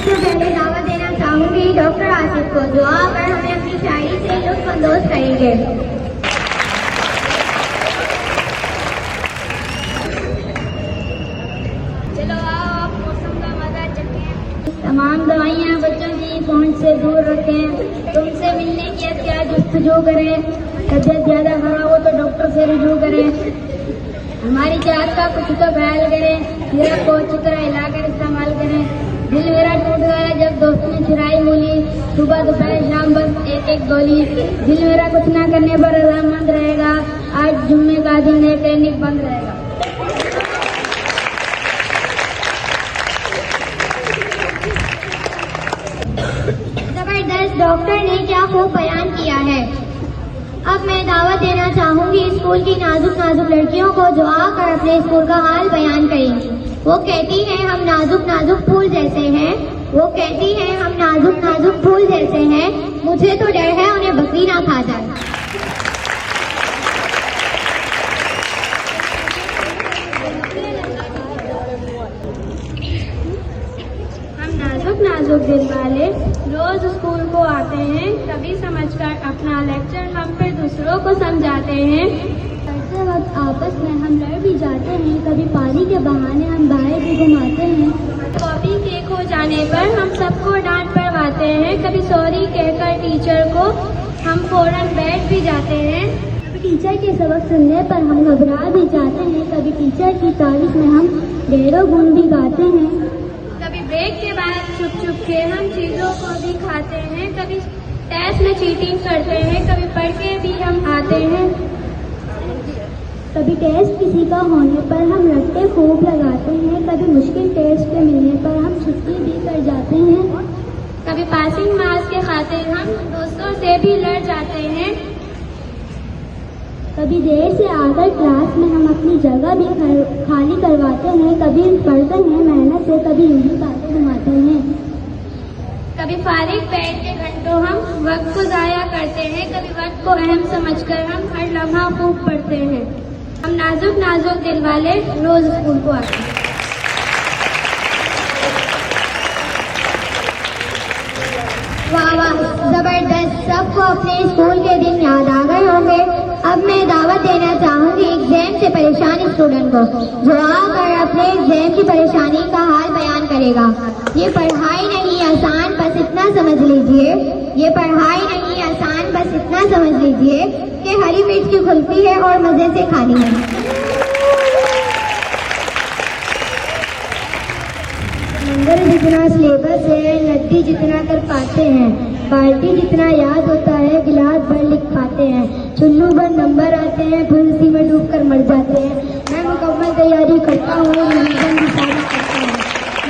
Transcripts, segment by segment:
सबसे पहले दावत देना चाहूंगी डॉक्टर आसिफ को, जो आकर हमें अपनी शायरी से लुत्फानंदोज करेंगे। चलो आओ आप मौसम का मजा चखें। तमाम दवाइयाँ बच्चों की पहुंच से दूर रखें। तुमसे मिलने की क्या जुस्तजू करें। तबियत ज्यादा खराब हो तो डॉक्टर से रुजू करें। हमारी जात का कुछ तो ख्याल करें। मेरा को अच्छी तरह हिलाकर इस्तेमाल करें। दिल मेरा टूट गया जब दोस्त ने चिराई मूली, सुबह दोपहर शाम बस एक एक गोली। दिल मेरा कुछ ना करने पर रजामंद रहेगा। आज जुम्मे का दिन है, क्लिनिक बंद रहेगा। जबरदस्त, डॉक्टर ने क्या खूब बयान किया है। अब मैं दावत देना चाहूंगी स्कूल की नाजुक नाजुक लड़कियों को, जो आकर अपने स्कूल का हाल बयान करेंगी। वो कहती हैं हम नाजुक नाजुक फूल जैसे हैं। वो कहती हैं हम नाजुक नाजुक फूल जैसे हैं। मुझे तो डर है उन्हें बकरी ना खा जाए। हम नाजुक नाजुक दिल वाले रोज स्कूल को आते हैं। कभी समझकर अपना लेक्चर हम फिर दूसरों को समझाते हैं। पढ़ते वक्त आपस में हम लड़ भी जाते हैं। कभी पानी के बहाने हम बाहर भी घुमाते हैं। कॉपी के खो जाने पर हम सबको डांट पड़वाते हैं। कभी सॉरी कहकर टीचर को हम फौरन बैठ भी जाते हैं। कभी टीचर के सबक सुनने पर हम घबरा भी जाते हैं। कभी टीचर की तारीफ में हम ढेरों गुण भी गाते हैं। कभी ब्रेक के बाद छुप छुप के हम चीजों को भी खाते हैं। कभी टेस्ट में चीटिंग करते हैं। कभी पढ़ के भी हम आते हैं। कभी टेस्ट किसी का होने पर हम रट्टे खूब लगाते हैं। कभी मुश्किल टेस्ट के मिलने पर हम छुट्टी भी कर जाते हैं। कभी पासिंग मार्क्स के खातिर हम दोस्तों से भी लड़ जाते हैं। कभी देर से आकर क्लास में हम अपनी जगह भी खाली करवाते हैं। कभी पढ़ते हैं मेहनत से, कभी यूं बातें घुमाते हैं। कभी फारिग बैठ के घंटों हम वक्त को जाया करते हैं। कभी वक्त को अहम समझकर हम हर लम्हा खूब पढ़ते हैं। हम नाजुक नाजुक दिल वाले रोज स्कूल को आते हैं। वाह वाह, जबरदस्त। सबको अपने स्कूल के दिन याद आ गए होंगे। अब मैं दावत देना चाहूंगी एग्जाम से परेशान स्टूडेंट को, जो आकर अपने एग्जाम की परेशानी का हाल बयान करेगा। ये पढ़ाई नहीं आसान, बस इतना समझ लीजिए। ये पढ़ाई नहीं आसान, बस इतना समझ लीजिए कि हरी मिर्च की कुल्फी है और मजे से खानी है। मंदिर जितना सिलेबस है, नदी जितना कर पाते हैं, बाल्टी जितना याद होता है, गिलास भर लिख पाते हैं, चुल्लू भर नंबर आते हैं, फिर उसी में डूब कर मर जाते हैं। मैं मुकम्मल तैयारी करता हूँ, रिवीजन भी सारा करता हूँ,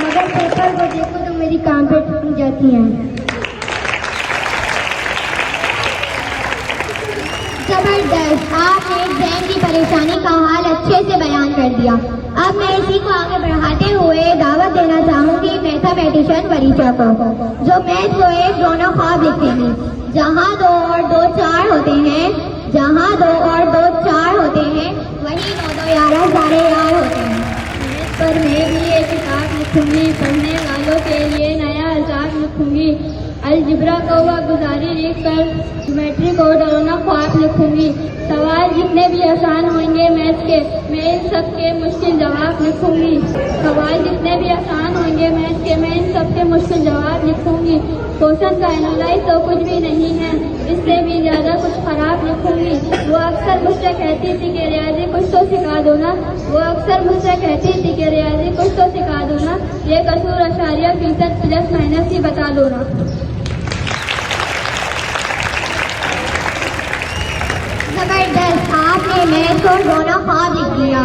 मगर पेपर को देखो तो मेरी काम पे टूट जाती हैं। जबरदस्त, आपने एग्जाम की परेशानी का हाल अच्छे से बयान कर दिया। अब मैं इसी को आगे बढ़ाते हुए दावत देना चाहूंगी मैथमेटिशियन वरीचा को, जो मैथ को एक दोनों ख्वाब लिखेंगी। जहाँ 2 और 2 4 होते हैं, जहाँ 2 और 2 4 होते हैं, वही 9 2 11 सारे यार होते हैं। मैथ पर मैं भी एक किताब लिखूंगी, पढ़ने वालों के लिए नया हिसाब लिखूंगी। अलजिब्रा को गुजारी लिख कर ज्योमेट्री को डरोना ख्वाब लिखूंगी। सवाल जितने भी आसान होंगे मैथ के, मैं इन सब के मुश्किल जवाब लिखूंगी। सवाल जितने भी आसान होंगे मैथ के, मैं इन सब के मुश्किल जवाब लिखूंगी। क्वेश्चन का एनालाइज तो कुछ भी नहीं है, इससे भी ज्यादा कुछ खराब लिखूंगी। वो अक्सर मुझसे कहती थी कि रियाजी कुछ तो सिखा दो ना, वो अक्सर मुझसे कहती थी कि रियाजी कुछ तो सिखा दो ना, ये कसूर अशारिया फीसद प्लस माइनस ही बता दो ना। जबरदस्त, आपने मैथ को दोनों ख्वाब लिख दिया।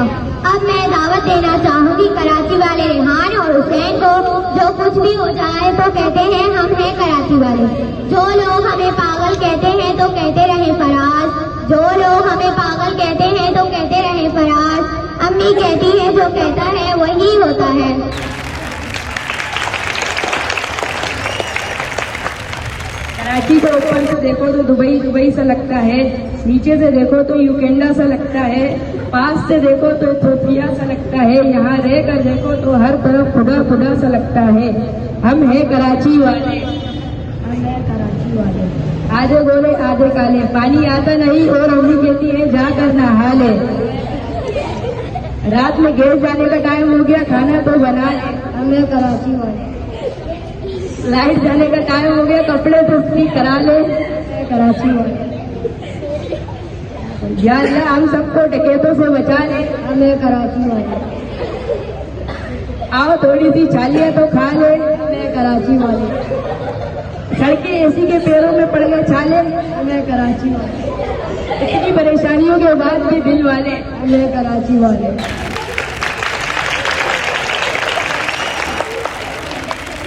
अब मैं दावत देना चाहूंगी कराची वाले रेहान और हुसैन को, जो कुछ भी हो जाए तो कहते हैं हम हैं कराची वाले। जो लोग हमें पागल कहते हैं तो कहते रहे फराज, जो लोग हमें पागल कहते हैं तो कहते रहे फराज। अम्मी कहती है जो कहता है वही होता है। कराची को ऊपर से देखो तो दुबई दुबई सा लगता है, नीचे से देखो तो युगांडा सा लगता है, पास से देखो तो इथियोपिया सा लगता है, यहाँ रहकर देखो तो हर तरफ खुदा खुदा सा लगता है। हम हैं कराची वाले, हम हैं कराची वाले। आधे गोरे आधे काले, पानी आता नहीं और अम्मी कहती है जा कर नहा ले। रात में गैस जाने का टाइम हो गया, खाना तो बना ले, हम हैं कराची वाले। लाइट जाने का टाइम हो गया, कपड़े तो इस्त्री करा ले, कराची वाले। या अल्लाह हम सबको डकैतों से बचा ले, हम हैं कराची वाले। आओ थोड़ी सी छालियां तो खा ले, हम हैं कराची वाले। सड़कें एसी के पैरों में पड़ गए छाले, हम हैं कराची वाले। इतनी परेशानियों के बाद भी दिल वाले, हम हैं कराची वाले।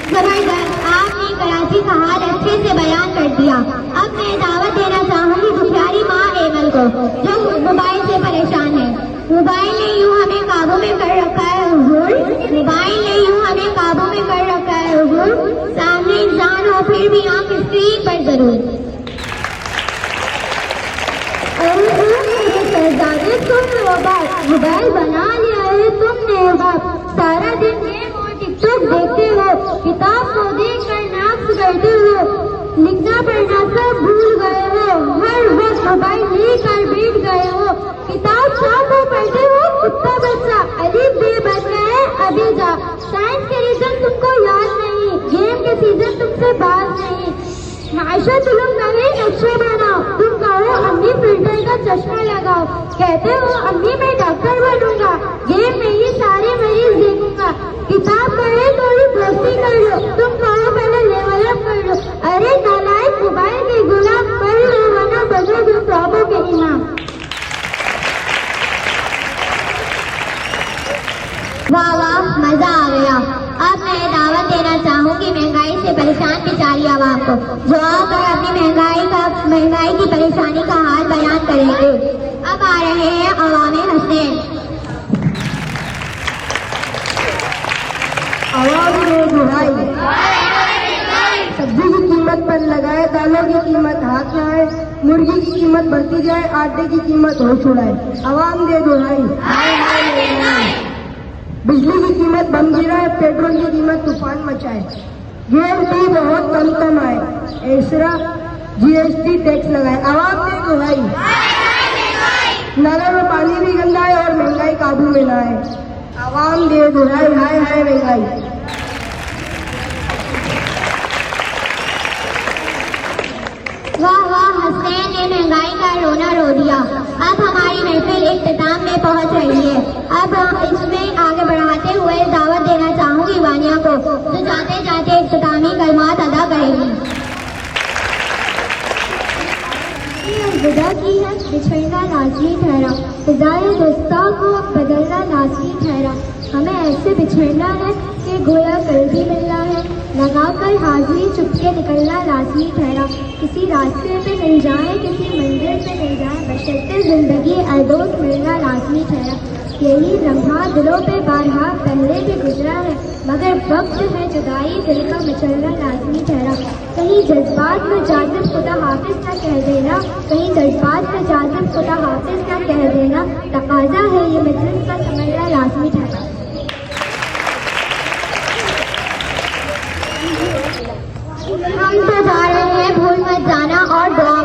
जबरदस्त, आपने कराची का हाल अच्छे से बयान कर दिया। अब मैं दावत देना चाहूंगी दुखियारी माँ एमल को, जो मोबाइल से परेशान है। मोबाइल ने यूं हमें काबू में कर रखा है हुजूर, मोबाइल ने यूं हमें काबू में कर रखा है हुजूर। सामने इंसान हो फिर भी आंख स्क्रीन पर जरूर। शहजादे तुमने वो बात मोबाइल बना लिया है तुमने वो बात, सारा दिन गेम और टिकटॉक देखते हो, किताब को देख कर नाक्स करते हो, लिखना पढ़ना सब भूल गए हो, हर वक्त मोबाइल लेकर बैठ गए हो। किताब शाम को पढ़ते हो, कुत्ता बच्चा अलीफ बे बन गए अभी जा। साइंस के रीजन तुमको याद नहीं, गेम के सीजन तुमसे बात नहीं। माशा तुम नए नक्शे बनाओ, तुम कहो अम्मी फिल्टर का चश्मा लगाओ, कहते हो अम्मी मैं डॉक्टर बनूंगा, गेम में ही सारे मरीज देखूंगा। किताब पढ़े थोड़ी दोस्ती कर लो, तुम कहो पहले लेवल अप कर लो। अरे नालायक मोबाइल के गुलाम, पढ़ लो वरना बनो तुम ख्वाबों के इमाम। वाह वाह, मजा आ गया। अब मैं दावत देना चाहूंगी महंगाई से परेशान बेचारी आवाम को, जो आकर अपनी महंगाई की परेशानी का हाल बयान करेंगे। अब आ रहे हैं अवामे हसनैन। आवाज में दुहाई, सब्जी की कीमत पर लगाए, दालों की कीमत हाथ में आए, मुर्गी की कीमत बढ़ती जाए, आटे की कीमत होश उड़ाए। आवाम दे दुहाई। बिजली की कीमत बम गिराए, पेट्रोल की कीमत तूफान मचाए, GST बहुत कम आए, ऐसरा GST टैक्स लगाए। आवाम दे दुहाई। नलों में पानी भी गंदा है और महंगाई काबू में ना आए। आवाम दे दुहाई, हाय हाय महंगाई। वाह वाह, हसनैन ने महंगाई का रोना रो दिया। अब हमारी महफिल इख्तिताम में पहुंच रही है। अब इसमें आगे बढ़ाते हुए दावत देना चाहूंगी वानिया को, जो जाते जाते इख्तितामी कलमात अदा करेगी। विदा की है बिछड़ना लाजमी ठहरा, फिजाए दोस्ता को बदलना लाजमी ठहरा। हमें ऐसे बिछड़ना है कि गोया कल भी मिलना है, लगाकर हाजिरी चुपके निकलना लाजमी ठहरा। किसी रास्ते पे मिल जाए, किसी मंजिल पे मिल जाए, बशर्ते जिंदगी अरदोस मिलना लाजमी ठहरा। यही लम्हा दिलों पे बारहा पहले भी गुजरा है, मगर वक्त है जुदाई दिल का मचलना लाजमी ठहरा। कहीं जज्बात में जाजिब खुदा हाफिज न कह देना, कहीं जज्बात में जाजिब खुदा हाफिज न कह देना, तकाजा है ये मजलिस का समझना लाजमी ठहरा। हम तो जा रहे हैं, भूल मत जाना और दुआ